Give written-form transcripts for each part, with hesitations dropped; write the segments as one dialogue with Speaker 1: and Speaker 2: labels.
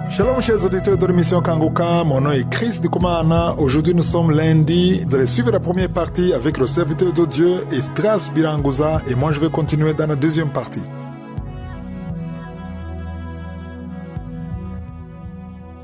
Speaker 1: Shalom chers auditeurs de l'émission Kanguka, mon nom est Chris Dikumana. Aujourd'hui nous sommes lundi, vous allez suivre la première partie avec le serviteur de Dieu Esdras Biranguza et moi je vais continuer dans la deuxième partie.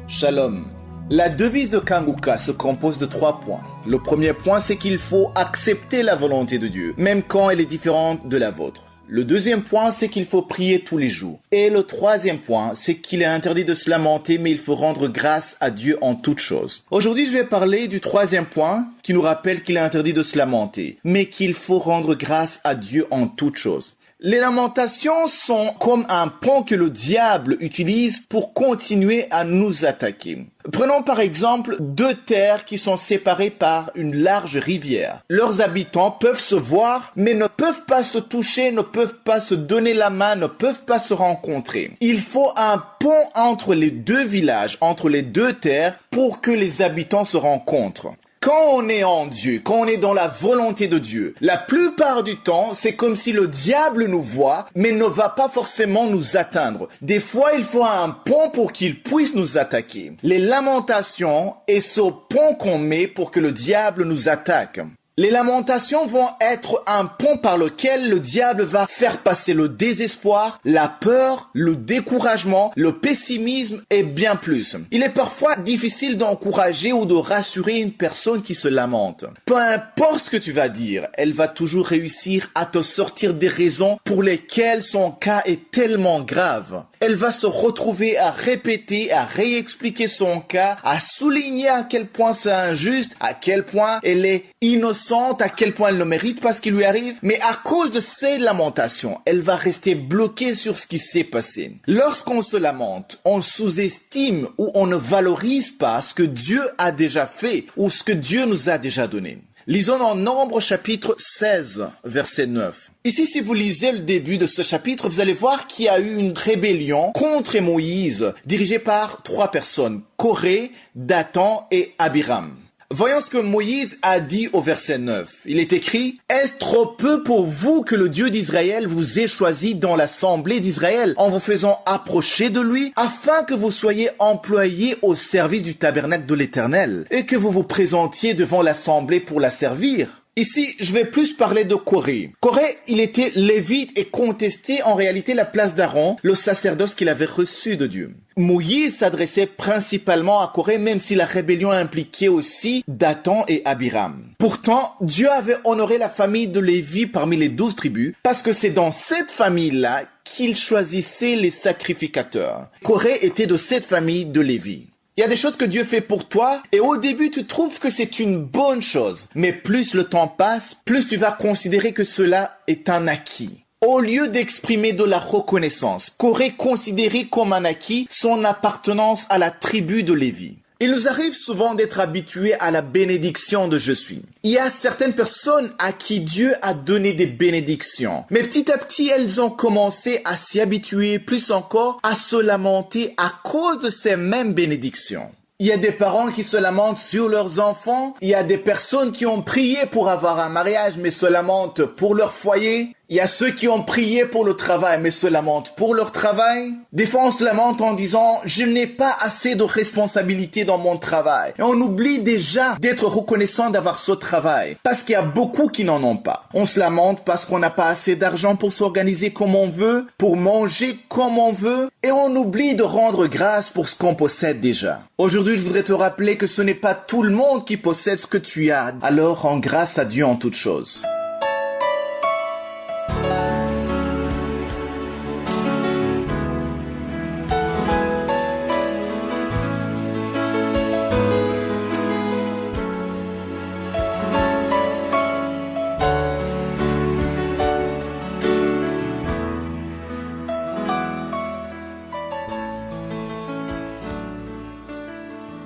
Speaker 2: Shalom. La devise de Kanguka se compose de 3 points. Le premier point, c'est qu'il faut accepter la volonté de Dieu, même quand elle est différente de la vôtre. Le deuxième point, c'est qu'il faut prier tous les jours. Et le troisième point, c'est qu'il est interdit de se lamenter, mais il faut rendre grâce à Dieu en toutes choses. Aujourd'hui, je vais parler du troisième point, qui nous rappelle qu'il est interdit de se lamenter, mais qu'il faut rendre grâce à Dieu en toutes choses. Les lamentations sont comme un pont que le diable utilise pour continuer à nous attaquer. Prenons par exemple 2 terres qui sont séparées par une large rivière. Leurs habitants peuvent se voir, mais ne peuvent pas se toucher, ne peuvent pas se donner la main, ne peuvent pas se rencontrer. Il faut un pont entre les 2 villages, entre les 2 terres, pour que les habitants se rencontrent. Quand on est en Dieu, quand on est dans la volonté de Dieu, la plupart du temps, c'est comme si le diable nous voit, mais ne va pas forcément nous atteindre. Des fois, il faut un pont pour qu'il puisse nous attaquer. Les lamentations est ce pont qu'on met pour que le diable nous attaque. Les lamentations vont être un pont par lequel le diable va faire passer le désespoir, la peur, le découragement, le pessimisme et bien plus. Il est parfois difficile d'encourager ou de rassurer une personne qui se lamente. Peu importe ce que tu vas dire, elle va toujours réussir à te sortir des raisons pour lesquelles son cas est tellement grave. Elle va se retrouver à répéter, à réexpliquer son cas, à souligner à quel point c'est injuste, à quel point elle est innocente, à quel point elle le mérite pas ce qui lui arrive. Mais à cause de ces lamentations, elle va rester bloquée sur ce qui s'est passé. Lorsqu'on se lamente, on sous-estime ou on ne valorise pas ce que Dieu a déjà fait ou ce que Dieu nous a déjà donné. Lisons dans Nombre chapitre 16, verset 9. Ici, si vous lisez le début de ce chapitre, vous allez voir qu'il y a eu une rébellion contre Moïse, dirigée par 3 personnes, Coré, Dathan et Abiram. Voyons ce que Moïse a dit au verset 9. Il est écrit « Est-ce trop peu pour vous que le Dieu d'Israël vous ait choisi dans l'assemblée d'Israël en vous faisant approcher de lui, afin que vous soyez employés au service du tabernacle de l'Éternel et que vous vous présentiez devant l'assemblée pour la servir ?» Ici, je vais plus parler de Coré. Coré, il était lévite et contestait en réalité la place d'Aaron, le sacerdoce qu'il avait reçu de Dieu. Moïse s'adressait principalement à Coré, même si la rébellion impliquait aussi Dathan et Abiram. Pourtant, Dieu avait honoré la famille de Lévi parmi les 12 tribus, parce que c'est dans cette famille-là qu'il choisissait les sacrificateurs. Coré était de cette famille de Lévi. Il y a des choses que Dieu fait pour toi et au début tu trouves que c'est une bonne chose. Mais plus le temps passe, plus tu vas considérer que cela est un acquis. Au lieu d'exprimer de la reconnaissance, Coré considérait comme un acquis son appartenance à la tribu de Lévi. Il nous arrive souvent d'être habitués à la bénédiction de je suis. Il y a certaines personnes à qui Dieu a donné des bénédictions. Mais petit à petit, elles ont commencé à s'y habituer, plus encore à se lamenter à cause de ces mêmes bénédictions. Il y a des parents qui se lamentent sur leurs enfants. Il y a des personnes qui ont prié pour avoir un mariage mais se lamentent pour leur foyer. Il y a ceux qui ont prié pour le travail mais se lamentent pour leur travail. Des fois on se lamente en disant « je n'ai pas assez de responsabilité dans mon travail ». Et on oublie déjà d'être reconnaissant d'avoir ce travail parce qu'il y a beaucoup qui n'en ont pas. On se lamente parce qu'on n'a pas assez d'argent pour s'organiser comme on veut, pour manger comme on veut et on oublie de rendre grâce pour ce qu'on possède déjà. Aujourd'hui, je voudrais te rappeler que ce n'est pas tout le monde qui possède ce que tu as. Alors rends grâce à Dieu en toutes choses.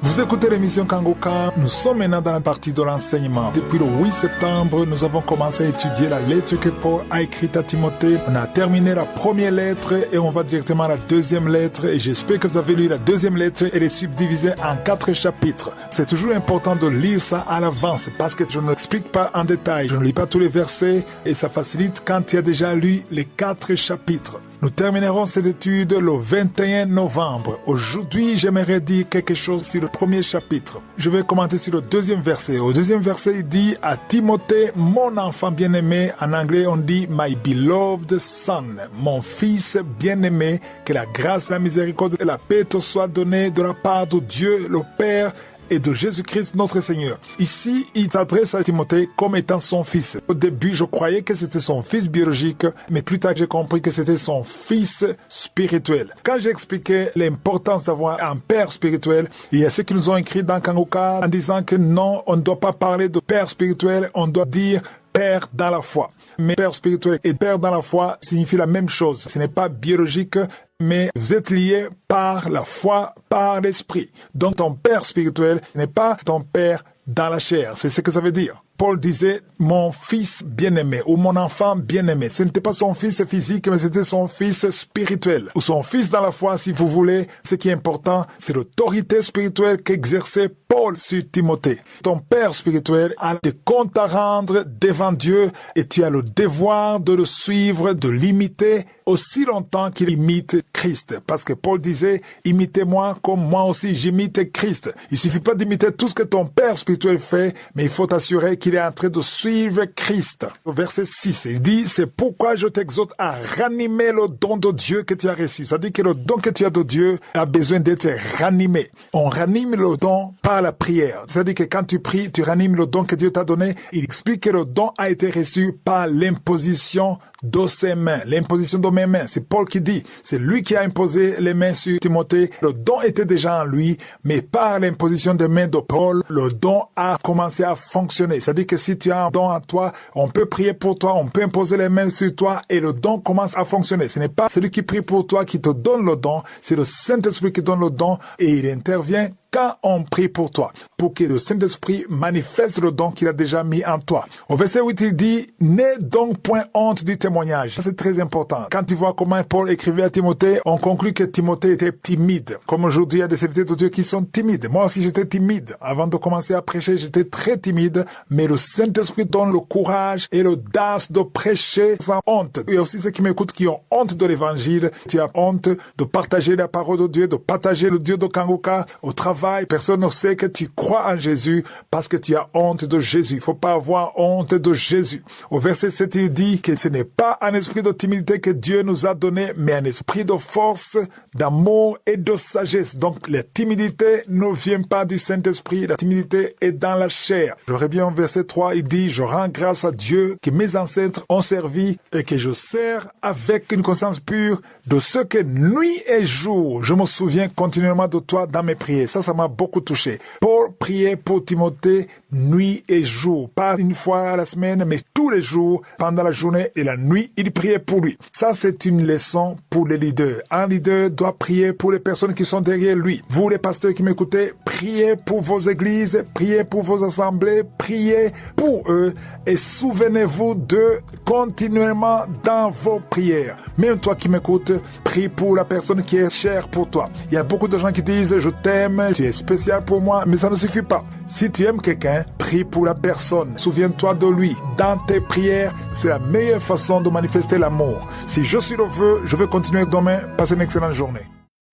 Speaker 1: Vous écoutez l'émission Kanguka, nous sommes maintenant dans la partie de l'enseignement. Depuis le 8 septembre, nous avons commencé à étudier la lettre que Paul a écrite à Timothée. On a terminé la première lettre et on va directement à la deuxième lettre. Et j'espère que vous avez lu la deuxième lettre. Elle est subdivisée en 4 chapitres. C'est toujours important de lire ça à l'avance parce que je ne l'explique pas en détail. Je ne lis pas tous les versets et ça facilite quand tu as déjà lu les 4 chapitres. Nous terminerons cette étude le 21 novembre. Aujourd'hui, j'aimerais dire quelque chose sur le premier chapitre. Je vais commenter sur le deuxième verset. Au deuxième verset, il dit à Timothée, mon enfant bien-aimé. En anglais, on dit my beloved son, mon fils bien-aimé. Que la grâce, la miséricorde et la paix te soient données de la part de Dieu, le Père, et de Jésus-Christ notre Seigneur. Ici, il s'adresse à Timothée comme étant son fils. Au début, je croyais que c'était son fils biologique, mais plus tard, j'ai compris que c'était son fils spirituel. Quand j'ai expliqué l'importance d'avoir un père spirituel, il y a ceux qui nous ont écrit dans Kanguka en disant que non, on ne doit pas parler de père spirituel, on doit dire père dans la foi. Mais père spirituel et père dans la foi signifient la même chose. Ce n'est pas biologique, mais vous êtes liés par la foi, par l'esprit. Donc ton père spirituel n'est pas ton père dans la chair. C'est ce que ça veut dire. Paul disait mon fils bien-aimé ou mon enfant bien-aimé. Ce n'était pas son fils physique, mais c'était son fils spirituel ou son fils dans la foi, si vous voulez. Ce qui est important, c'est l'autorité spirituelle qu'exerçait Paul sur Timothée. Ton père spirituel a des comptes à rendre devant Dieu et tu as le devoir de le suivre, de l'imiter aussi longtemps qu'il imite Christ. Parce que Paul disait, imitez-moi comme moi aussi j'imite Christ. Il suffit pas d'imiter tout ce que ton père spirituel fait, mais il faut t'assurer qu'il est en train de suivre Christ. Au verset 6, il dit, c'est pourquoi je t'exhorte à ranimer le don de Dieu que tu as reçu. Ça dit que le don que tu as de Dieu a besoin d'être ranimé. On ranime le don par la prière. C'est-à-dire que quand tu pries, tu ranimes le don que Dieu t'a donné. Il explique que le don a été reçu par l'imposition de ses mains. L'imposition de mes mains. C'est Paul qui dit. C'est lui qui a imposé les mains sur Timothée. Le don était déjà en lui, mais par l'imposition des mains de Paul, le don a commencé à fonctionner. C'est-à-dire que si tu as un don à toi, on peut prier pour toi, on peut imposer les mains sur toi et le don commence à fonctionner. Ce n'est pas celui qui prie pour toi qui te donne le don, c'est le Saint-Esprit qui donne le don et il intervient quand on prie pour toi, pour que le Saint-Esprit manifeste le don qu'il a déjà mis en toi. Au verset 8, il dit, n'aie donc point honte du témoignage. Ça, c'est très important. Quand tu vois comment Paul écrivait à Timothée, on conclut que Timothée était timide. Comme aujourd'hui, il y a des serviteurs de Dieu qui sont timides. Moi aussi, j'étais timide. Avant de commencer à prêcher, j'étais très timide. Mais le Saint-Esprit donne le courage et l'audace de prêcher sans honte. Il y a aussi ceux qui m'écoutent qui ont honte de l'évangile. Tu as honte de partager la parole de Dieu, de partager le Dieu de Kanguka au travail. Personne ne sait que tu crois en Jésus parce que tu as honte de Jésus. Il ne faut pas avoir honte de Jésus. Au verset 7, il dit que ce n'est pas un esprit de timidité que Dieu nous a donné, mais un esprit de force, d'amour et de sagesse. Donc la timidité ne vient pas du Saint-Esprit. La timidité est dans la chair. Je reviens au verset 3, il dit, je rends grâce à Dieu que mes ancêtres ont servi et que je sers avec une conscience pure de ce que nuit et jour, je me souviens continuellement de toi dans mes prières. Ça m'a beaucoup touché. Paul priait pour Timothée nuit et jour. Pas une fois à la semaine, mais tous les jours, pendant la journée et la nuit, il priait pour lui. Ça, c'est une leçon pour les leaders. Un leader doit prier pour les personnes qui sont derrière lui. Vous, les pasteurs qui m'écoutez, priez pour vos églises, priez pour vos assemblées, priez pour eux et souvenez-vous d'eux continuellement dans vos prières. Même toi qui m'écoutes, prie pour la personne qui est chère pour toi. Il y a beaucoup de gens qui disent, je t'aime, tu es spécial pour moi, mais ça ne suffit pas. Si tu aimes quelqu'un, prie pour la personne. Souviens-toi de lui. Dans tes prières, c'est la meilleure façon de manifester l'amour. Si je suis le vœu, je vais continuer demain. Passez une excellente journée.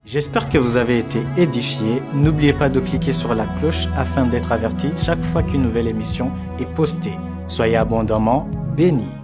Speaker 3: J'espère que vous avez été édifiés. N'oubliez pas de cliquer sur la cloche afin d'être averti chaque fois qu'une nouvelle émission est postée. Soyez abondamment bénis.